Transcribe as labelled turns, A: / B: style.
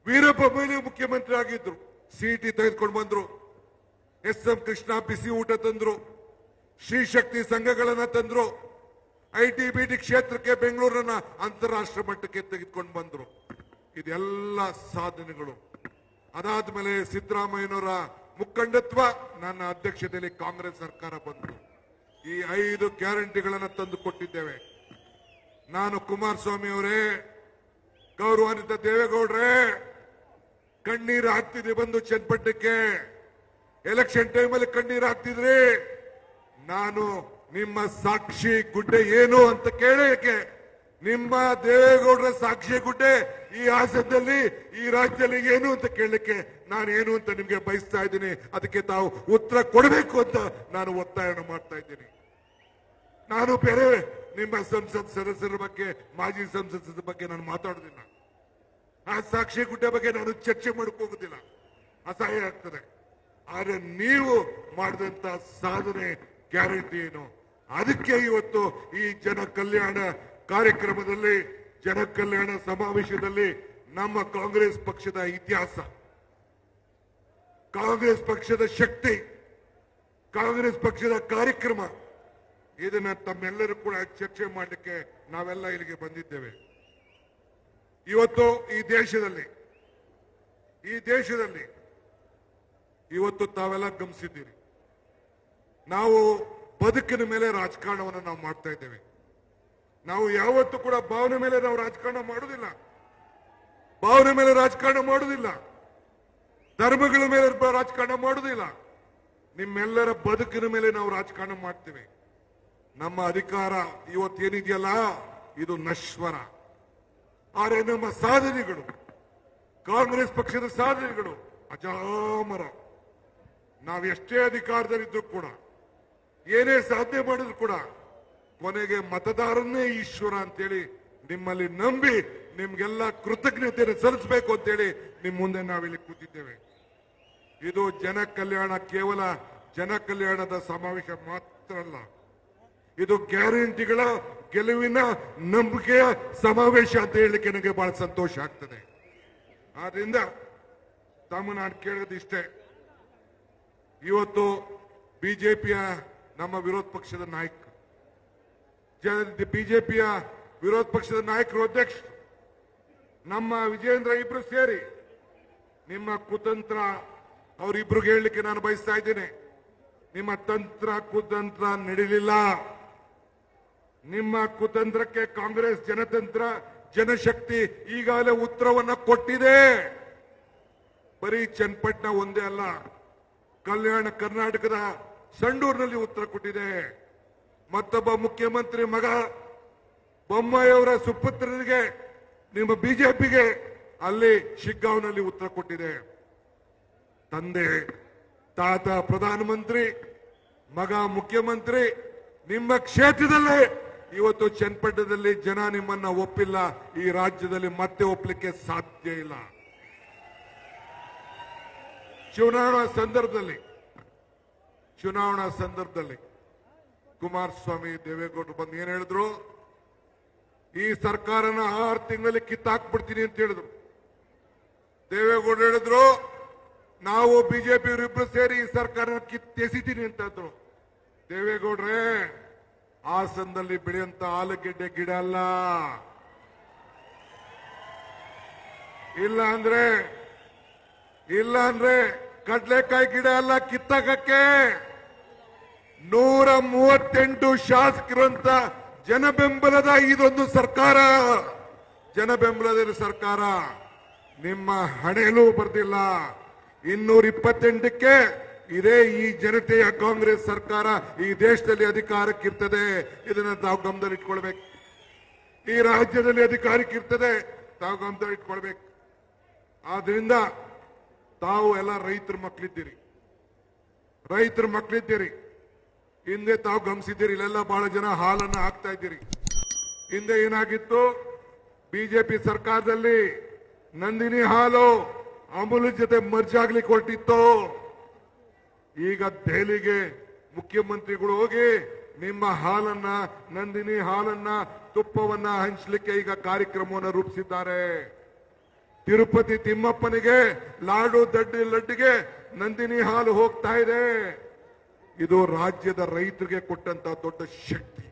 A: ವೀರಪ್ಪ ಮೊಯ್ಲಿ ಮುಖ್ಯಮಂತ್ರಿ ಆಗಿದ್ರು, ಸಿಟಿ ತೆಗೆದುಕೊಂಡು ಬಂದ್ರು. ಎಸ್.ಎಂ. ಕೃಷ್ಣ ಬಿಸಿ ಊಟ ತಂದ್ರು, ಶ್ರೀ ಶಕ್ತಿ ಸಂಘಗಳನ್ನ ತಂದ್ರು, ಐಟಿ-ಬಿಟಿ ಕ್ಷೇತ್ರಕ್ಕೆ ಬೆಂಗಳೂರನ್ನ ಅಂತಾರಾಷ್ಟ್ರೀಯ ಮಟ್ಟಕ್ಕೆ ತೆಗೆದುಕೊಂಡು ಬಂದ್ರು. ಇದೆಲ್ಲ ಸಾಧನೆಗಳು. ಅದಾದ್ಮೇಲೆ ಸಿದ್ದರಾಮಯ್ಯನವರ ಮುಖಂಡತ್ವ, ನನ್ನ ಅಧ್ಯಕ್ಷತೆಯಲ್ಲಿ ಕಾಂಗ್ರೆಸ್ ಸರ್ಕಾರ ಬಂತು. ಈ 5 ಗ್ಯಾರಂಟಿಗಳನ್ನು ತಂದು ಕೊಟ್ಟಿದ್ದೇವೆ. ನಾನು ಕುಮಾರಸ್ವಾಮಿ ಅವರೇ, ಗೌರವಾನ್ವಿತ ದೇವೇಗೌಡ್ರೆ, ಕಣ್ಣೀರು ಹಾಕ್ತಿದ್ದೆ ಬಂದು ಚನ್ನಪಟ್ಟಣಕ್ಕೆ. ಎಲೆಕ್ಷನ್ ಟೈಮಲ್ಲಿ ಕಣ್ಣೀರು ಹಾಕ್ತಿದ್ರಿ. ನಾನು ನಿಮ್ಮ ಸಾಕ್ಷಿ ಗುಡ್ಡೆ ಏನು ಅಂತ ಕೇಳಕ್ಕೆ, ನಿಮ್ಮ ದೇವೇಗೌಡರ ಸಾಕ್ಷಿ ಗುಡ್ಡೆ ಈ ಹಾಸನದಲ್ಲಿ, ಈ ರಾಜ್ಯದಲ್ಲಿ ಏನು ಅಂತ ಕೇಳಲಿಕ್ಕೆ ನಾನು ಏನು ಅಂತ ನಿಮ್ಗೆ ಬಯಸ್ತಾ ಇದ್ದೀನಿ. ಅದಕ್ಕೆ ತಾವು ಉತ್ತರ ಕೊಡಬೇಕು ಅಂತ ನಾನು ಒತ್ತಾಯ ಮಾಡ್ತಾ ಇದ್ದೀನಿ. ನಾನು ಬೇರೆ ನಿಮ್ಮ ಸಂಸತ್ ಸದಸ್ಯರ ಬಗ್ಗೆ, ಮಾಜಿ ಸಂಸದರ ಬಗ್ಗೆ ನಾನು ಮಾತಾಡೋದಿಲ್ಲ. ಆ ಸಾಕ್ಷಿ ಗುಡ್ಡೆ ಬಗ್ಗೆ ನಾನು ಚರ್ಚೆ ಮಾಡಕ್ ಹೋಗುದಿಲ್ಲ, ಅಸಹ್ಯ ಆಗ್ತದೆ. ಆದ್ರೆ ನೀವು ಮಾಡಿದಂತ ಸಾಧನೆ ಗ್ಯಾರಂಟಿ ಏನು, ಅದಕ್ಕೆ ಇವತ್ತು ಈ ಜನ ಕಲ್ಯಾಣ ಕಾರ್ಯಕ್ರಮದಲ್ಲಿ, ಜನ ಕಲ್ಯಾಣ ಸಮಾವೇಶದಲ್ಲಿ ನಮ್ಮ ಕಾಂಗ್ರೆಸ್ ಪಕ್ಷದ ಇತಿಹಾಸ, ಕಾಂಗ್ರೆಸ್ ಪಕ್ಷದ ಶಕ್ತಿ, ಕಾಂಗ್ರೆಸ್ ಪಕ್ಷದ ಕಾರ್ಯಕ್ರಮ, ಇದನ್ನ ತಮ್ಮೆಲ್ಲರೂ ಕೂಡ ಚರ್ಚೆ ಮಾಡಲಿಕ್ಕೆ ನಾವೆಲ್ಲ ಇಲ್ಲಿಗೆ ಬಂದಿದ್ದೇವೆ. ಇವತ್ತು ಈ ದೇಶದಲ್ಲಿ ಇವತ್ತು ತಾವೆಲ್ಲ ಗಮನಿಸಿದ್ದೀರಿ, ನಾವು ಬದುಕಿನ ಮೇಲೆ ರಾಜಕಾರಣವನ್ನು ನಾವು ಮಾಡ್ತಾ ಇದ್ದೇವೆ. ನಾವು ಯಾವತ್ತೂ ಕೂಡ ಭಾವನೆ ಮೇಲೆ ನಾವು ರಾಜಕಾರಣ ಮಾಡುವುದಿಲ್ಲ, ಧರ್ಮಗಳ ಮೇಲೆ ರಾಜಕಾರಣ ಮಾಡುವುದಿಲ್ಲ. ನಿಮ್ಮೆಲ್ಲರ ಬದುಕಿನ ಮೇಲೆ ನಾವು ರಾಜಕಾರಣ ಮಾಡ್ತೇವೆ. ನಮ್ಮ ಅಧಿಕಾರ ಇವತ್ತೇನಿದೆಯಲ್ಲ, ಇದು ನಶ್ವರ. ಆದರೆ ನಮ್ಮ ಸಾಧನೆಗಳು, ಕಾಂಗ್ರೆಸ್ ಪಕ್ಷದ ಸಾಧನೆಗಳು ಅಜಾಮರ. ನಾವು ಎಷ್ಟೇ ಅಧಿಕಾರದಲ್ಲಿದ್ರೂ ಕೂಡ, ಏನೇ ಸಾಧನೆ ಮಾಡಿದ್ರು ಕೂಡ, ಕೊನೆಗೆ ಮತದಾರನ್ನೇ ಈಶ್ವರ ಅಂತೇಳಿ ನಿಮ್ಮಲ್ಲಿ ನಂಬಿ ನಿಮ್ಗೆಲ್ಲ ಕೃತಜ್ಞತೆಯನ್ನು ಸಲ್ಲಿಸಬೇಕು ಅಂತೇಳಿ ನಿಮ್ ಮುಂದೆ ನಾವಿಲ್ಲಿ ಕೂತಿದ್ದೇವೆ. ಇದು ಜನ ಕಲ್ಯಾಣ, ಕೇವಲ ಜನ ಕಲ್ಯಾಣದ ಸಮಾವೇಶ ಮಾತ್ರ ಅಲ್ಲ, ಇದು ಗ್ಯಾರಂಟಿಗಳ ಗೆಲುವಿನ ನಂಬಿಕೆಯ ಸಮಾವೇಶ ಅಂತ ಹೇಳಲಿಕ್ಕೆ ನನಗೆ ಬಹಳ ಸಂತೋಷ ಆಗ್ತದೆ. ಆದ್ರಿಂದ ತಮ್ಮ ನಾನು ಕೇಳೋದಿಷ್ಟೇ, ಇವತ್ತು ಬಿಜೆಪಿಯ ನಮ್ಮ ವಿರೋಧ ಪಕ್ಷದ ನಾಯಕ, ಬಿಜೆಪಿಯ ವಿರೋಧ ಪಕ್ಷದ ನಾಯಕರು, ಅಧ್ಯಕ್ಷರು ನಮ್ಮ ವಿಜೇಂದ್ರ ಇಬ್ರು ಸೇರಿ ನಿಮ್ಮ ಕುತಂತ್ರ, ಅವರಿಬ್ರಿಗೆ ಹೇಳಲಿಕ್ಕೆ ನಾನು ಬಯಸ್ತಾ ಇದ್ದೇನೆ, ನಿಮ್ಮ ತಂತ್ರ ಕುತಂತ್ರ ನಡೀಲಿಲ್ಲ. ನಿಮ್ಮ ಕುತಂತ್ರಕ್ಕೆ ಕಾಂಗ್ರೆಸ್ ಜನತಂತ್ರ, ಜನಶಕ್ತಿ ಈಗಾಗಲೇ ಉತ್ತರವನ್ನ ಕೊಟ್ಟಿದೆ. ಬರೀ ಚನ್ನಪಟ್ಟಣ ಒಂದೇ ಅಲ್ಲ, ಕಲ್ಯಾಣ ಕರ್ನಾಟಕದ ಸಂಡೂರಿನಲ್ಲಿ ಉತ್ತರ ಕೊಟ್ಟಿದೆ. ಮತ್ತೊಬ್ಬ ಮುಖ್ಯಮಂತ್ರಿ ಮಗ ಬೊಮ್ಮಾಯಿಯವರ ಸುಪುತ್ರರಿಗೆ, ನಿಮ್ಮ ಬಿಜೆಪಿಗೆ ಅಲ್ಲಿ ಶಿಗ್ಗಾಂವ್ನಲ್ಲಿ ಉತ್ತರ ಕೊಟ್ಟಿದೆ. ತಂದೆ ತಾತ ಪ್ರಧಾನಮಂತ್ರಿ, ಮಗ ಮುಖ್ಯಮಂತ್ರಿ, ನಿಮ್ಮ ಕ್ಷೇತ್ರದಲ್ಲೇ ಇವತ್ತು ಚನ್ನಪಟ್ಟಣದಲ್ಲಿ ಜನ ನಿಮ್ಮನ್ನ ಒಪ್ಪಿಲ್ಲ. ಈ ರಾಜ್ಯದಲ್ಲಿ ಮತ್ತೆ ಒಪ್ಪಲಿಕ್ಕೆ ಸಾಧ್ಯ ಇಲ್ಲ. ಚುನಾವಣಾ ಸಂದರ್ಭದಲ್ಲಿ ಕುಮಾರಸ್ವಾಮಿ, ದೇವೇಗೌಡರು ಬಂದು ಏನ್ ಹೇಳಿದ್ರು, ಈ ಸರ್ಕಾರನ 6 ತಿಂಗಳಲ್ಲಿ ಕಿತ್ತಾಕ್ಬಿಡ್ತೀನಿ ಅಂತ ಹೇಳಿದ್ರು. ದೇವೇಗೌಡರು ಹೇಳಿದ್ರು, ನಾವು ಬಿಜೆಪಿ ಇವರಿಬ್ರು ಸೇರಿ ಈ ಸರ್ಕಾರನ ಕಿತ್ತೆಸಿತೀನಿ ಅಂತಂದ್ರು. ದೇವೇಗೌಡ್ರೆ, ಹಾಸನದಲ್ಲಿ ಬೆಳೆಯುವಂತ ಆಲೂಗೆಡ್ಡೆ ಗಿಡ ಅಲ್ಲ, ಇಲ್ಲ ಅಂದ್ರೆ ಕಡ್ಲೆಕಾಯಿ ಗಿಡ ಅಲ್ಲ ಕಿತ್ತಾಕಕ್ಕೆ. 138 ಶಾಸಕರಂತ ಜನಬೆಂಬಲದ ಇದೊಂದು ಸರ್ಕಾರ, ಜನಬೆಂಬಲದ ಸರ್ಕಾರ. ನಿಮ್ಮ ಹಣೆಯಲ್ಲೂ ಬರ್ದಿಲ್ಲ. 228ಕ್ಕೆ ಇದೇ ಈ ಜನತೆಯ ಕಾಂಗ್ರೆಸ್ ಸರ್ಕಾರ ಈ ದೇಶದಲ್ಲಿ ಅಧಿಕಾರಕ್ಕಿರ್ತದೆ. ಇದನ್ನ ತಾವು ಗಮನದಲ್ಲಿಟ್ಕೊಳ್ಬೇಕು. ಈ ರಾಜ್ಯದಲ್ಲಿ ಅಧಿಕಾರಕ್ಕಿರ್ತದೆ, ತಾವು ಗಮನದಲ್ಲಿಟ್ಕೊಳ್ಬೇಕು. ಆದ್ರಿಂದ ತಾವು ಎಲ್ಲ ರೈತರ ಮಕ್ಕಳಿದ್ದೀರಿ. ಹಿಂದೆ ತಾವು ಗಮನಿಸಿದ್ದೀರಿ, ಇಲ್ಲೆಲ್ಲ ಬಹಳ ಜನ ಹಾಲನ್ನ ಹಾಕ್ತಾ ಇದ್ದೀರಿ. ಹಿಂದೆ ಏನಾಗಿತ್ತು, ಬಿಜೆಪಿ ಸರ್ಕಾರದಲ್ಲಿ ನಂದಿನಿ ಹಾಲು ಅಮೂಲ್ ಜೊತೆ ಮರ್ಜ್ ಆಗ್ಲಿಕ್ಕೆ ಹೊರಟಿತ್ತು. ಈಗ ದೆಹಲಿಗೆ ಮುಖ್ಯಮಂತ್ರಿಗಳು ಹೋಗಿ ನಿಮ್ಮ ಹಾಲನ್ನ, ನಂದಿನಿ ಹಾಲನ್ನ, ತುಪ್ಪವನ್ನ ಹಂಚಲಿಕ್ಕೆ ಈಗ ಕಾರ್ಯಕ್ರಮವನ್ನು ರೂಪಿಸಿದ್ದಾರೆ. ತಿರುಪತಿ ತಿಮ್ಮಪ್ಪನಿಗೆ, ಲಾಡು ದಡ್ಡಿ ಲಡ್ಡಿಗೆ ನಂದಿನಿ ಹಾಲು ಹೋಗ್ತಾ ಇದೆ. ಇದು ರಾಜ್ಯದ ರೈತರಿಗೆ ಕೊಟ್ಟಂತ ದೊಡ್ಡ ಶಕ್ತಿ.